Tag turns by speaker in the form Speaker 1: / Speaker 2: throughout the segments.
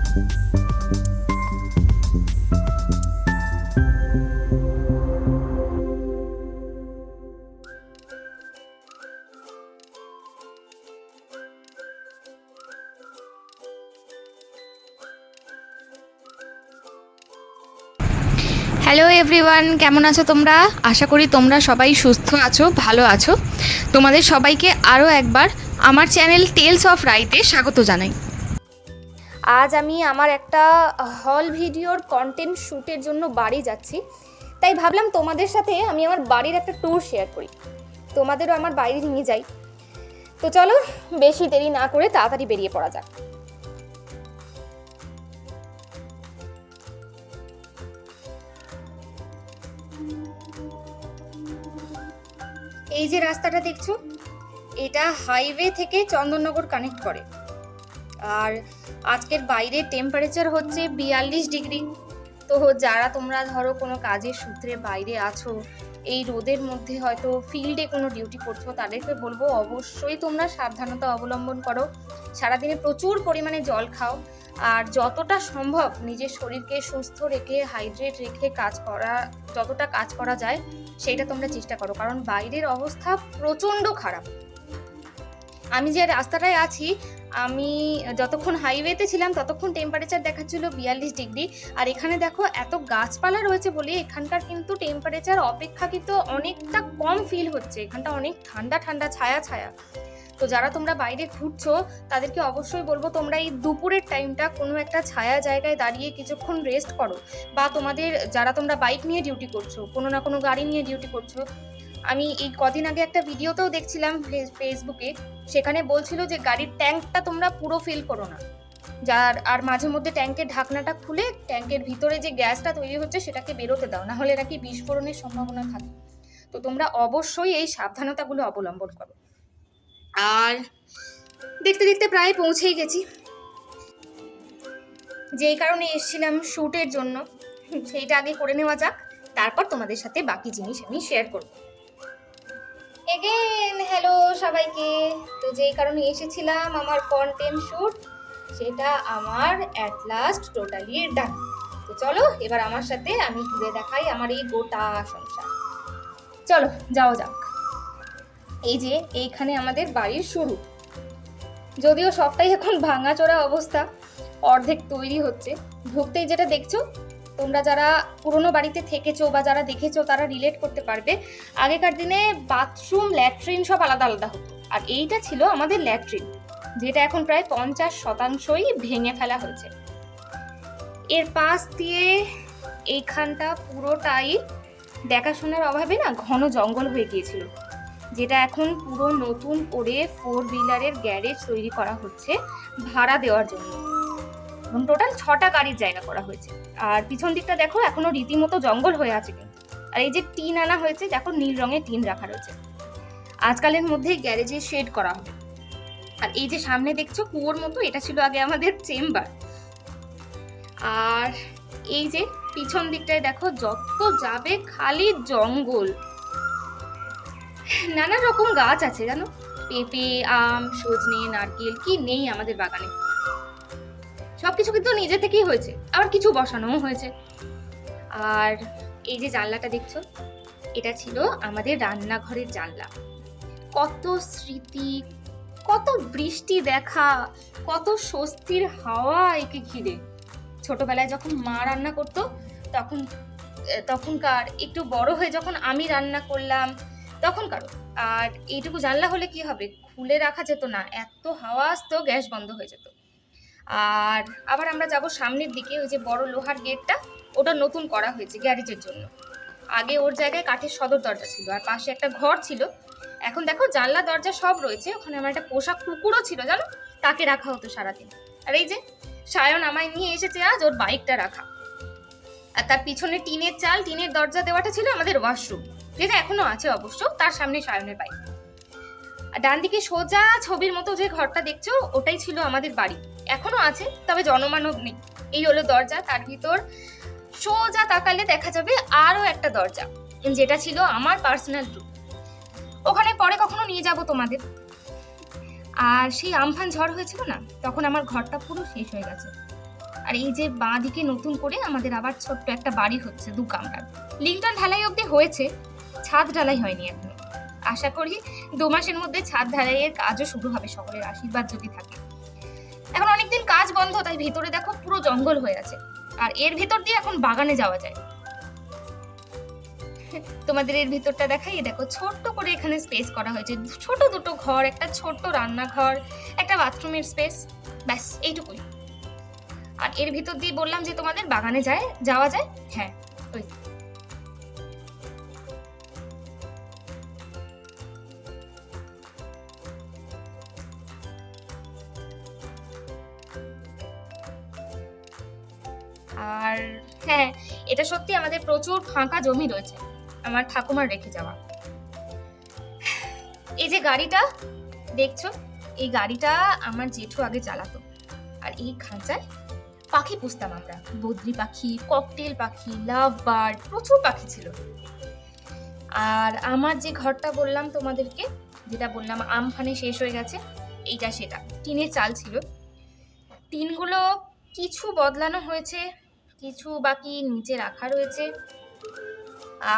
Speaker 1: Hello everyone, কেমন আছো তোমরা? আশা করি তোমরা সবাই সুস্থ আছো, ভালো আছো। তোমাদের সবাইকে আরও একবার আমার চ্যানেল টেলস অফ রাইতে স্বাগত জানাই। আজ আমি আমার একটা হল ভিডিওর কন্টেন্ট শ্যুটের জন্য বাড়ি যাচ্ছি, তাই ভাবলাম তোমাদের সাথে আমি আমার বাড়ির একটা ট্যুর শেয়ার করি, তোমাদেরও আমার বাড়ি নিয়ে যাই। তো চলো, বেশি দেরি না করে তাড়াতাড়ি বেরিয়ে পড়া যাক। এই যে রাস্তাটা দেখছো, এটা হাইওয়ে থেকে চন্দননগর কানেক্ট করে। আর আজকের বাইরের টেম্পারেচার হচ্ছে 42 ডিগ্রি। তো যারা তোমরা ধরো কোনো কাজের সূত্রে বাইরে আছো, এই রোদের মধ্যে হয়তো ফিল্ডে কোনো ডিউটি করছো, তাদেরকে বলবো অবশ্যই তোমরা সাবধানতা অবলম্বন করো। সারাদিনে প্রচুর পরিমাণে জল খাও, আর যতটা সম্ভব নিজের শরীরকে সুস্থ রেখে হাইড্রেট রেখে যতটা কাজ করা যায় সেইটা তোমরা চেষ্টা করো, কারণ বাইরের অবস্থা প্রচণ্ড খারাপ। আমি যে রাস্তাটায় আছি, আমি যতক্ষণ হাইওয়েতে ছিলাম ততক্ষণ টেম্পারেচার দেখাচ্ছিল 42 ডিগ্রি। আর এখানে দেখো এত গাছপালা রয়েছে বলে এখানকার কিন্তু টেম্পারেচার অপেক্ষাকৃত অনেকটা কম ফিল হচ্ছে। এখানটা অনেক ঠান্ডা ঠান্ডা, ছায়া ছায়া। তো যারা তোমরা বাইরে ঘুরছো তাদেরকে অবশ্যই বলবো তোমরা এই দুপুরের টাইমটা কোনো একটা ছায়া জায়গায় দাঁড়িয়ে কিছুক্ষণ রেস্ট করো, বা যারা তোমরা বাইক নিয়ে ডিউটি করছো, কোনো না কোনো গাড়ি নিয়ে ডিউটি করছো। আমি এই কদিন আগে একটা ভিডিওতেও দেখছিলাম ফেসবুকে, সেখানে বলছিল যে গাড়ির ট্যাঙ্কটা তোমরা পুরো ফিল করো না, আর মাঝে মধ্যে ট্যাঙ্কের ঢাকনাটা খুলে ট্যাঙ্কের ভিতরে যে গ্যাসটা তৈরি হচ্ছে সেটাকে বেরোতে দাও, না হলে নাকি বিস্ফোরণের সম্ভাবনা থাকে। তো তোমরা অবশ্যই এই সাবধানতাগুলো অবলম্বন করো। আর দেখতে দেখতে প্রায় পৌঁছেই গেছি। যেই কারণে এসেছিলাম শ্যুটের জন্য, সেইটা আগে করে নেওয়া যাক, তারপর তোমাদের সাথে বাকি জিনিস আমি শেয়ার করব। এগেন হ্যালো সবাইকে। তো যেই কারণে এসেছিলাম আমার কন্টেন্ট শ্যুট, সেটা আমার অ্যাট লাস্ট টোটালি ডান। তো চলো এবার আমার সাথে আমি ঘুরে দেখাই আমার এই গোটা সংসার। চলো যাও যাক। এই যে এইখানে আমাদের বাড়ির শুরু, যদিও সবটাই এখন ভাঙাচোরা অবস্থা, অর্ধেক তৈরি হচ্ছে। ঢুকতেই যেটা দেখছো, তোমরা যারা পুরোনো বাড়িতে থেকেছো বা যারা দেখেছো তারা রিলেট করতে পারবে। আগেকার দিনে বাথরুম, ল্যাট্রিন সব আলাদা আলাদা হতো, আর এইটা ছিল আমাদের ল্যাট্রিন, যেটা এখন প্রায় 50% ভেঙে ফেলা হয়েছে। এর পাশ দিয়ে এইখানটা পুরোটাই দেখাশোনার অভাবে না ঘন জঙ্গল হয়ে গিয়েছিল, যেটা এখন পুরো নতুন করে 4 হুইলারের গ্যারেজ তৈরি করা হচ্ছে ভাড়া দেওয়ার জন্য, এবং টোটাল 6টা গাড়ির জায়গা করা হয়েছে। আর পিছন দিকটা দেখো এখনো রীতিমতো জঙ্গল হয়ে আছে কিন্তু। আর এই যে টিন আনা হয়েছে, দেখো নীল রঙের টিন রাখা রয়েছে। আজকালের মধ্যে গ্যারেজে শেড করা হবে। আর এই যে সামনে দেখছো কুয়োর মতো, এটা ছিল আগে আমাদের চেম্বার। আর এই যে পিছন দিকটায় দেখো যত যাবে খালি জঙ্গল, নানা রকম গাছ আছে জানো, পেঁপে, আম, সজনে, নারকেল, কি নেই আমাদের বাগানে। সবকিছু কিন্তু নিজে থেকেই হয়েছে, আবার কিছু বসানোও হয়েছে। আর এই যে জানলাটা দেখছো, এটা ছিল আমাদের রান্নাঘরের জানলা। কত স্মৃতি, কত বৃষ্টি দেখা, কত স্বস্তির হাওয়া একে ঘিরে। ছোটবেলায় যখন মা রান্না করতো তখনকার, একটু বড় হয়ে যখন আমি রান্না করলাম তখনকার। আর এইটুকু জানলা হলে কি হবে, খুলে রাখা যেত না, এত হাওয়া আসতো গ্যাস বন্ধ হয়ে যেত। আর আবার আমরা যাব সামনের দিকে, ওই যে বড় লোহার গেটটা, ওটা নতুন করা হয়েছে গ্যারেজের জন্য। আগে ওর জায়গায় কাঠের সদর দরজা ছিল, আর পাশে একটা ঘর ছিল। এখন দেখো জানলা দরজা সব রয়েছে। ওখানে আমার একটা পোষা কুকুরও ছিল জানো, তাকে রাখা হতো সারাদিন। আর এই যে সায়ন আমায় নিয়ে এসেছে আজ ওর বাইকটা রাখা। আর তার পিছনে টিনের চাল, টিনের দরজা দেওয়াটা ছিল আমাদের ওয়াশরুম, যেটা এখনো আছে অবশ্য, তার সামনে সায়নের বাইক। আর ডান দিকে সোজা ছবির মতো যে ঘরটা দেখছো, ওটাই ছিল আমাদের বাড়ি, এখনো আছে, তবে জনমানব নেই। এই হলো দরজা, তার ভিতর সোজা তাকালে দেখা যাবে আরো একটা দরজা, যেটা ছিল আমার পার্সোনাল রুম। ওখানে পরে কখনো নিয়ে যাব তোমাদের। আর সেই আমফান ঝড় হয়েছিল না, তখন আমার ঘরটা পুরো শেষ হয়ে গেছে। আর এই যে বাঁ দিকে নতুন করে আমাদের আবার ছোট্ট একটা বাড়ি হচ্ছে 2 কামরার। লিংটন ঢালাই অবধি হয়েছে, ছাদ ঢালাই হয়নি এখনো। আশা করি 2 মাসের মধ্যে ছাদ ঢালাইয়ের কাজও শুরু হবে, সকলের আশীর্বাদ যদি থাকে। এখন অনেকদিন কাজ বন্ধ, তাই ভেতরে দেখো পুরো জঙ্গল হয়ে আছে, আর এর ভেতর দিয়ে এখন বাগানে যাওয়া যায়। তোমাদের এর ভিতরটা দেখাই, দেখো ছোট্ট করে এখানে স্পেস করা হয়েছে, ছোট দুটো ঘর, একটা ছোট্ট রান্নাঘর, একটা বাথরুমের স্পেস, ব্যাস এইটুকুই। আর এর ভিতর দিয়ে বললাম যে তোমাদের বাগানে যাওয়া যায়, হ্যাঁ ওই। আর হ্যাঁ, এটা সত্যি আমাদের প্রচুর ফাঁকা জমি রয়েছে, আমার ঠাকুমার রেখে যাওয়া। এই যে গাড়িটা দেখছো, এই গাড়িটা আমার জেঠু আগে চালাতো। আর এই খাঁচায় পাখি পুষতাম আমরা, বদ্রি পাখি, ককটেল পাখি, লাভ বার্ড, প্রচুর পাখি ছিল। আর আমার যে ঘরটা বললাম তোমাদেরকে, যেটা বললাম আমফানে শেষ হয়ে গেছে, এইটা সেটা টিনের চাল ছিল। টিনগুলো কিছু বদলানো হয়েছে, কিছু বাকি নিচে রাখা রয়েছে।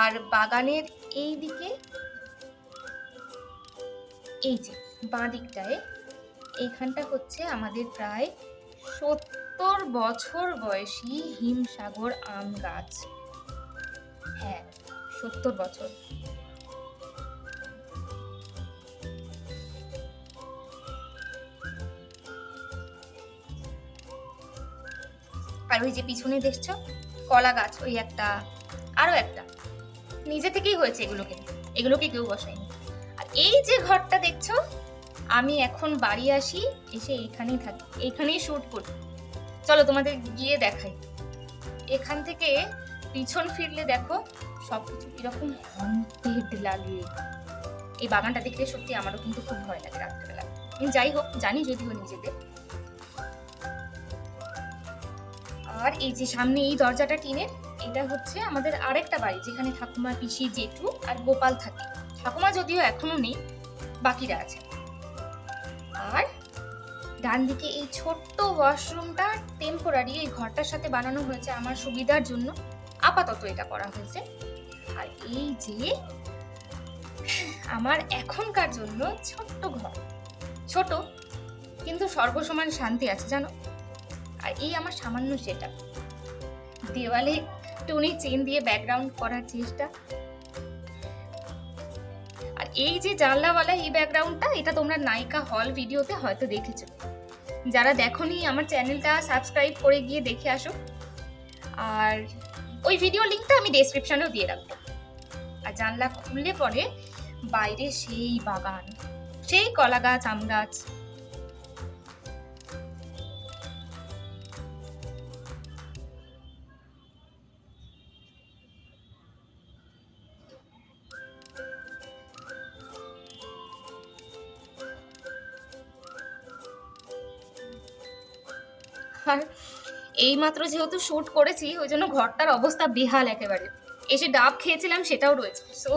Speaker 1: আর বাগানের এই দিকে, এই যে বাঁ দিকটায়, এইখানটা হচ্ছে আমাদের প্রায় 70 বছর বয়সী হিমসাগর আম গাছ। হ্যাঁ, 70 বছর। আর ওই যে পিছনে দেখছো কলা গাছ, ওই একটা, আরো একটা, নিজে থেকেই হয়েছে, এগুলোকে কেউ বসায়নি। আর এই যে ঘরটা দেখছো, আমি এখন বাড়ি আসি, এসে এইখানেই থাকি, এইখানেই শুট করি। চলো তোমাদের গিয়ে দেখাই। এখান থেকে পিছন ফিরলে দেখো সবকিছু কিরকম হন্টেড লাগে। এই বাগানটা দেখলে সত্যি আমারও কিন্তু খুব ভয় লাগে রাত্রেবেলা। যাই হোক, জানি যদিও নিজেদের। আর এই যে সামনে এই দরজাটা টিনের, এটা হচ্ছে আমাদের আরেকটা বাড়ি, যেখানে ঠাকুমা, পিসি, জেঠু আর গোপাল থাকে। ঠাকুমা যদিও এখনো নেই, বাকিরা আছে। আর ডান দিকে এই ছোট্ট ওয়াশরুমটা টেম্পোরারি, এই ঘরটার সাথে বানানো হয়েছে আমার সুবিধার জন্য, আপাতত এটা করা হয়েছে। আর এই যে আমার এখনকার জন্য ছোট্ট ঘর, ছোট কিন্তু সর্বসমান শান্তি আছে জানো। আর এই আমার সামান্য সেটআপ, দেওয়ালে টুনি চেন দিয়ে ব্যাকগ্রাউন্ড করার চেষ্টা। আর এই যে জানলাওয়ালা এই ব্যাকগ্রাউন্ডটা, এটা তোমরা নায়িকা হল ভিডিওতে হয়তো দেখেছো। যারা দেখোনি আমার চ্যানেলটা সাবস্ক্রাইব করে গিয়ে দেখে আসো। আর ওই ভিডিও লিঙ্কটা আমি ডেসক্রিপশনেও দিয়ে রাখবো। আর জানলা খুললে পরে বাইরে সেই বাগান, সেই কলা গাছ, আম গাছ। আর এইমাত্র যেহেতু শুট করেছি, ওই জন্য ঘরটার অবস্থা বেহাল একেবারে। এসে ডাব খেয়েছিলাম, সেটাও রয়েছে, so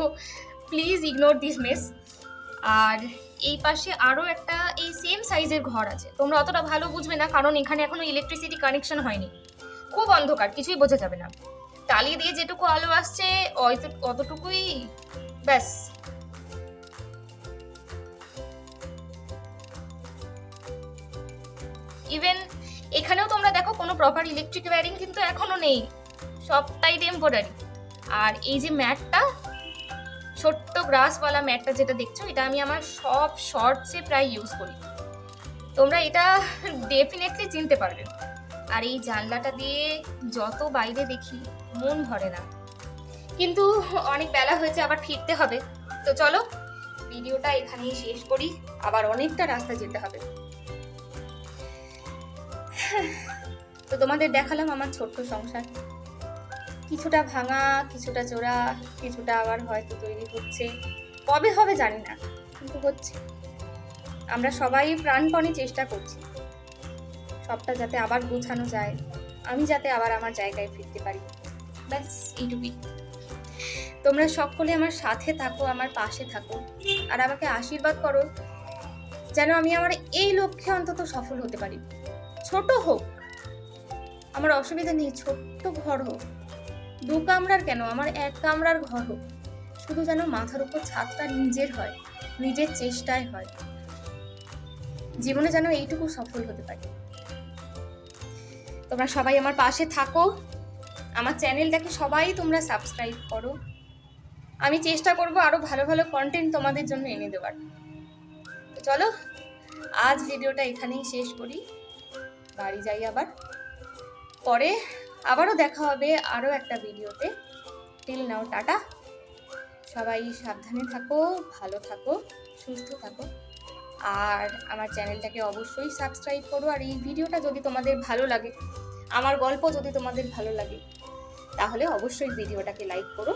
Speaker 1: please ignore this mess. আর এই পাশে আরও একটা এই সেম সাইজের ঘর আছে, তোমরা অতটা ভালো বুঝবে না, কারণ এখানে এখনো ইলেকট্রিসিটি কানেকশন হয়নি, খুব অন্ধকার, কিছুই বোঝা যাবে না। টালি দিয়ে যেটুকু আলো আসছে অতটুকুই, ব্যাস। ইভেন এখানেও তোমরা দেখো কোনো প্রপার ইলেকট্রিক ওয়্যারিং কিন্তু এখনো নেই, সবটাই টেম্পোরারি। আর এই যে ম্যাটটা, ছোট্ট গ্রাসওয়ালা ম্যাটটা যেটা দেখছো, এটা আমি আমার সব শর্টসে প্রায় ইউজ করি, তোমরা এটা ডেফিনেটলি চিনতে পারবে। আর এই জানলাটা দিয়ে যত বাইরে দেখি মন ভরে না, কিন্তু অনেক বেলা হয়েছে, আবার ফিরতে হবে। তো চলো ভিডিওটা এখানেই শেষ করি, আবার অনেকটা রাস্তা যেতে হবে। তো তোমাদের দেখালাম আমার ছোট্ট সংসার, কিছুটা ভাঙা, কিছুটা জোড়া, কিছুটা আবার হয়তো তৈরি হচ্ছে, কবে হবে জানি না, কিন্তু হচ্ছে। আমরা সবাই প্রাণপণে চেষ্টা করছি সবটা যাতে আবার গোছানো যায়, আমি যাতে আবার আমার জায়গায় ফিরতে পারি, ব্যাস এইটুকুই। তোমরা সকলে আমার সাথে থাকো, আমার পাশে থাকো, আর আমাকে আশীর্বাদ করো যেন আমি আমার এই লক্ষ্যে অন্তত সফল হতে পারি, ছোট হোক আমার অসুবিধা নেই, ছোট্ট ঘর হোক, 2 কামরার কেন, আমার 1 কামরার ঘর হোক, শুধু যেন মাথার উপর ছাদটা নিজের হয়, নিজের চেষ্টায় হয়। জীবনে যেন এইটুকু সফল হতে পারি। তোমরা সবাই আমার পাশে থাকো, আমার চ্যানেলটাকে সবাই তোমরা সাবস্ক্রাইব করো। আমি চেষ্টা করব আরো ভালো ভালো কন্টেন্ট তোমাদের জন্য এনে দেওয়ার। তো চলো আজ ভিডিওটা এখানেই শেষ করি, বাড়ি যাই আবার, পরে আবারও দেখা হবে আরো একটা ভিডিওতে। টিল নাও টাটা, সবাই সাবধানে থাকো, ভালো থাকো, সুস্থ থাকো, আর আমার চ্যানেলটাকে অবশ্যই সাবস্ক্রাইব করো। আর এই ভিডিওটা যদি তোমাদের ভালো লাগে, আমার গল্প যদি তোমাদের ভালো লাগে, তাহলে অবশ্যই ভিডিওটাকে লাইক করো।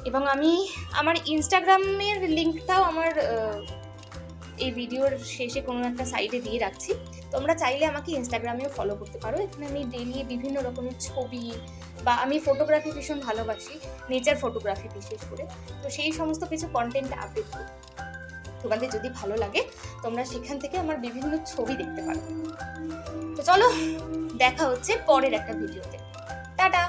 Speaker 1: এবং আমি আমার ইনস্টাগ্রামের লিঙ্কটাও আমার এই ভিডিওর শেষে কোনো একটা সাইডে দিয়ে রাখছি, তোমরা চাইলে আমাকে ইনস্টাগ্রামেও ফলো করতে পারো। এখানে আমি ডেইলি বিভিন্ন রকমের ছবি, বা আমি ফটোগ্রাফি ভীষণ ভালোবাসি, নেচার ফটোগ্রাফি বিশেষ করে, তো সেই সমস্ত কিছু কন্টেন্ট আপডেট করি। তোমাদের যদি ভালো লাগে তোমরা সেখান থেকে আমার বিভিন্ন ছবি দেখতে পারো। তো চলো দেখা হচ্ছে পরের একটা ভিডিওতে, টাটা।